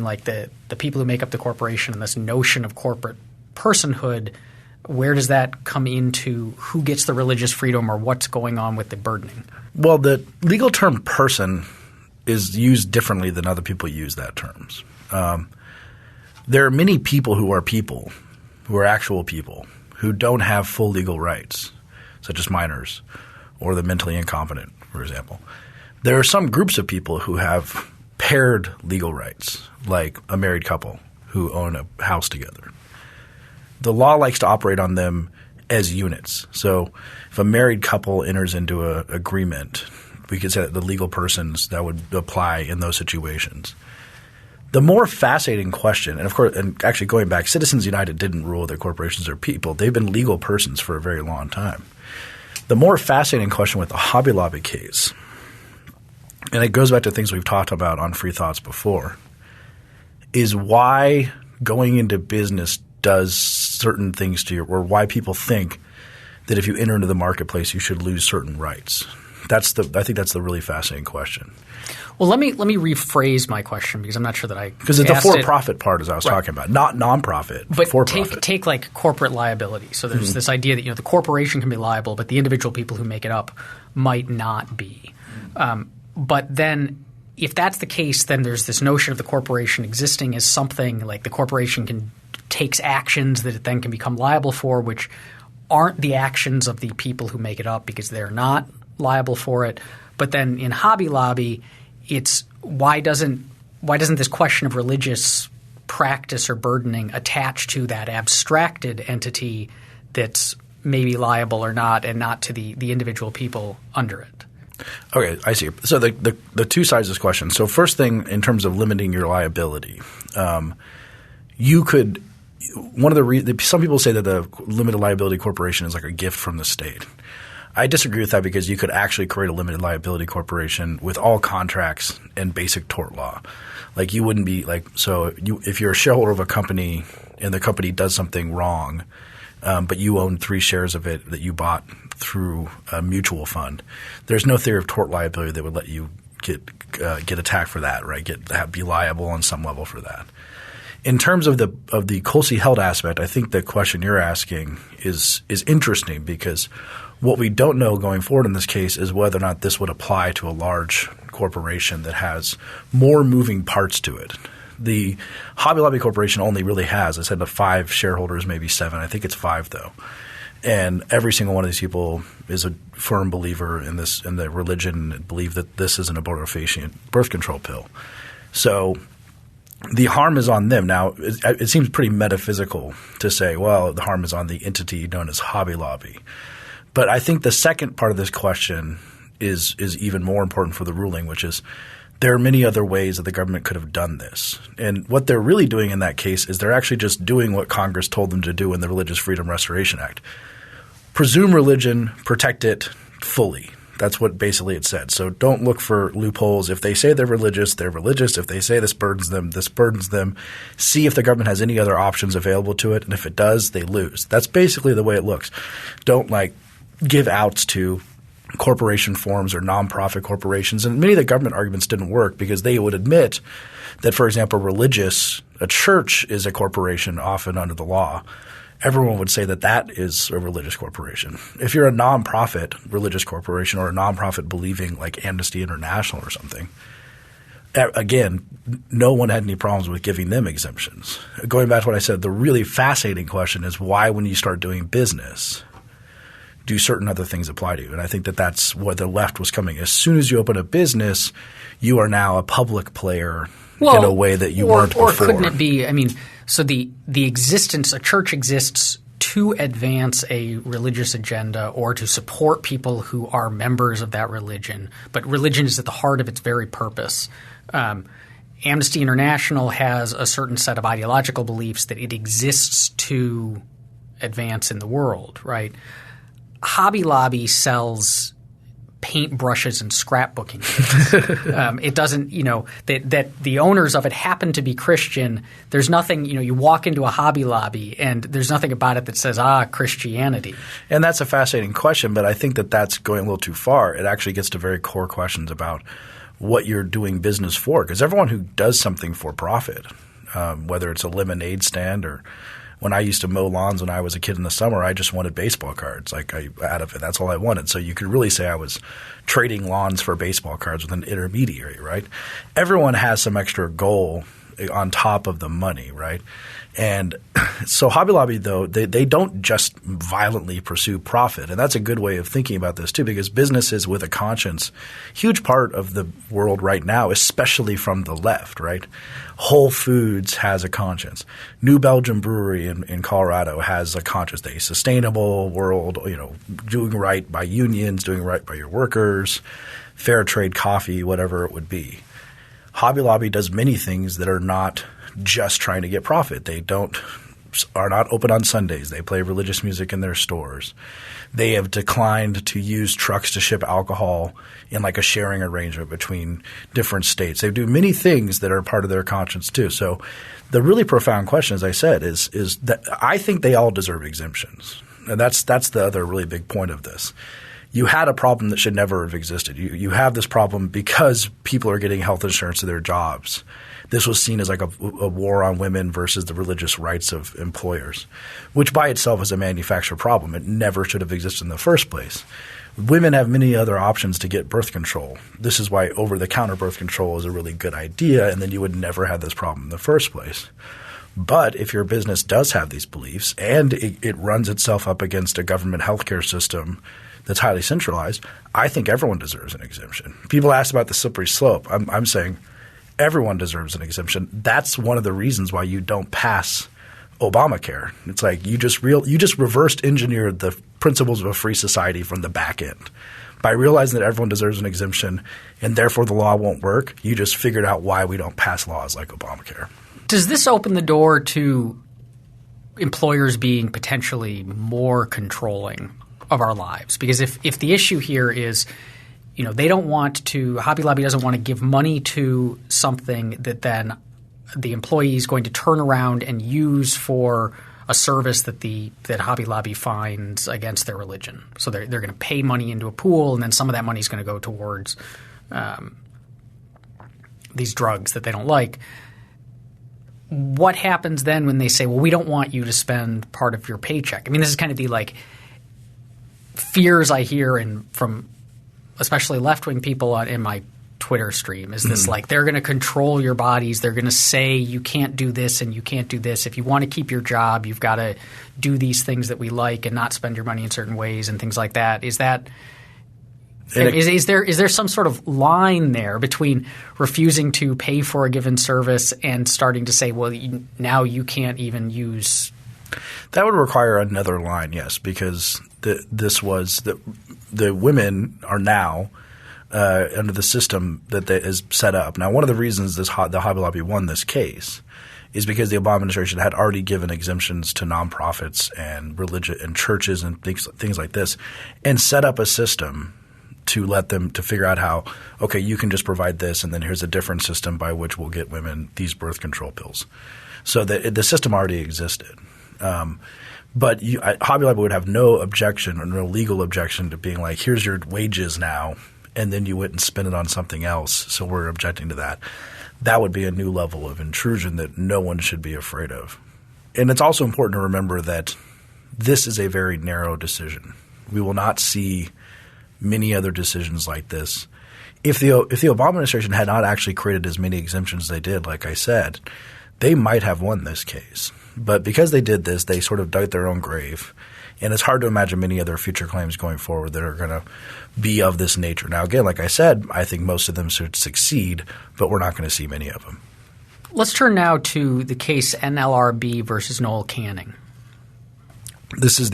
like the people who make up the corporation and this notion of corporate personhood, where does that come into who gets the religious freedom or what's going on with the burdening? Well, the legal term person is used differently than other people use that terms. There are many people, who are actual people, who don't have full legal rights, such as minors or the mentally incompetent, for example. There are some groups of people who have paired legal rights, like a married couple who own a house together. The law likes to operate on them as units. So if a married couple enters into an agreement, we could say that the legal persons that would apply in those situations. The more fascinating question, and of course, and actually going back, Citizens United didn't rule that corporations are people. They've been legal persons for a very long time. The more fascinating question with the Hobby Lobby case, and it goes back to things we've talked about on Free Thoughts before, is why going into business does certain things to you, or why people think that if you enter into the marketplace you should lose certain rights. I think that's the really fascinating question. Well, let me rephrase my question because I'm not sure that I – because it's the for-profit part as I was talking about, not nonprofit, but for-profit. Take like corporate liability. So there's this idea that the corporation can be liable, but the individual people who make it up might not be. But then if that's the case, then there's this notion of the corporation existing as something like the corporation takes actions that it then can become liable for, which aren't the actions of the people who make it up because they're not liable for it. But then in Hobby Lobby, it's why doesn't this question of religious practice or burdening attach to that abstracted entity that's maybe liable or not, and not to the individual people under it? Okay, I see. So the two sides of this question. So first thing, in terms of limiting your liability, you could – some people say that the limited liability corporation is like a gift from the state. I disagree with that because you could actually create a limited liability corporation with all contracts and basic tort law. Like you wouldn't be like – so if you're a shareholder of a company and the company does something wrong, but you own 3 shares of it that you bought through a mutual fund, there's no theory of tort liability that would let you get attacked for that, right? Be liable on some level for that. In terms of the closely held aspect, I think the question you're asking is interesting because what we don't know going forward in this case is whether or not this would apply to a large corporation that has more moving parts to it. The Hobby Lobby Corporation only really has, I said, 5 shareholders, maybe 7. I think it's 5 though. And every single one of these people is a firm believer in the religion and believe that this is an abortifacient birth control pill. So the harm is on them. Now, it seems pretty metaphysical to say, well, the harm is on the entity known as Hobby Lobby. But I think the second part of this question is even more important for the ruling, which is there are many other ways that the government could have done this. And what they're really doing in that case is they're actually just doing what Congress told them to do in the Religious Freedom Restoration Act. Presume religion, protect it fully. That's what basically it said. So don't look for loopholes. If they say they're religious, they're religious. If they say this burdens them, this burdens them. See if the government has any other options available to it. And if it does, they lose. That's basically the way it looks. Don't give outs to corporation forms or nonprofit corporations. And many of the government arguments didn't work because they would admit that, for example, a church is a corporation often under the law. Everyone would say that is a religious corporation. If you're a nonprofit religious corporation or a nonprofit believing like Amnesty International or something, again, no one had any problems with giving them exemptions. Going back to what I said, the really fascinating question is why when you start doing business do certain other things apply to you? And I think that's what the left was coming. As soon as you open a business, you are now a public player in a way that you weren't before. Or couldn't it be – so the existence – a church exists to advance a religious agenda or to support people who are members of that religion. But religion is at the heart of its very purpose. Amnesty International has a certain set of ideological beliefs that it exists to advance in the world, right? Hobby Lobby sells paintbrushes and scrapbooking kits. It doesn't that the owners of it happen to be Christian. There's nothing you walk into a Hobby Lobby and there's nothing about it that says Christianity. And that's a fascinating question, but I think that's going a little too far. It actually gets to very core questions about what you're doing business for. Because everyone who does something for profit, whether it's a lemonade stand or when I used to mow lawns when I was a kid in the summer, I just wanted baseball cards. Out of it, that's all I wanted. So you could really say I was trading lawns for baseball cards with an intermediary, right? Everyone has some extra goal on top of the money, right? And so Hobby Lobby, though, they don't just violently pursue profit. And that's a good way of thinking about this too, because businesses with a conscience, huge part of the world right now, especially from the left, right? Whole Foods has a conscience. New Belgium Brewery in Colorado has a conscience. They sustainable world, doing right by unions, doing right by your workers, fair trade coffee, whatever it would be. Hobby Lobby does many things that are not just trying to get profit. They are not open on Sundays. They play religious music in their stores. They have declined to use trucks to ship alcohol in like a sharing arrangement between different states. They do many things that are part of their conscience too. So the really profound question, as I said, is that I think they all deserve exemptions. And that's the other really big point of this. You had a problem that should never have existed. You have this problem because people are getting health insurance to their jobs. This was seen as like a war on women versus the religious rights of employers, which by itself is a manufactured problem. It never should have existed in the first place. Women have many other options to get birth control. This is why over-the-counter birth control is a really good idea, and then you would never have this problem in the first place. But if your business does have these beliefs and it runs itself up against a government healthcare system that's highly centralized, I think everyone deserves an exemption. People ask about the slippery slope. I'm saying everyone deserves an exemption. That's one of the reasons why you don't pass Obamacare. It's like you just reversed engineered the principles of a free society from the back end. By realizing that everyone deserves an exemption and therefore the law won't work, you just figured out why we don't pass laws like Obamacare. Does this open the door to employers being potentially more controlling of our lives? Because if the issue here is they don't want to – Hobby Lobby doesn't want to give money to something that then the employee is going to turn around and use for a service that Hobby Lobby finds against their religion. So they're going to pay money into a pool, and then some of that money is going to go towards these drugs that they don't like. What happens then when they say, well, we don't want you to spend part of your paycheck? I mean, this is kind of the fears I hear from especially left-wing people in my Twitter stream is this they're going to control your bodies. They're going to say you can't do this and you can't do this. If you want to keep your job, you've got to do these things that we like and not spend your money in certain ways and things like that. Is there some sort of line there between refusing to pay for a given service and starting to say, well, now you can't even use – That would require another line, yes, because the women are now under the system that is set up. Now, one of the reasons the Hobby Lobby won this case is because the Obama administration had already given exemptions to nonprofits and religion and churches and things like this, and set up a system to let them to figure out how, okay, you can just provide this, and then here's a different system by which we'll get women these birth control pills. So the system already existed. But Hobby Lobby would have no objection or no legal objection to being like, here's your wages now, and then you went and spend it on something else. So we're objecting to that. That would be a new level of intrusion that no one should be afraid of. And it's also important to remember that this is a very narrow decision. We will not see many other decisions like this. If the Obama administration had not actually created as many exemptions as they did, like I said, they might have won this case. But because they did this, they sort of dug their own grave. And it's hard to imagine many other future claims going forward that are going to be of this nature. Now, again, like I said, I think most of them should succeed, but we're not going to see many of them. Let's turn now to the case NLRB versus Noel Canning. This is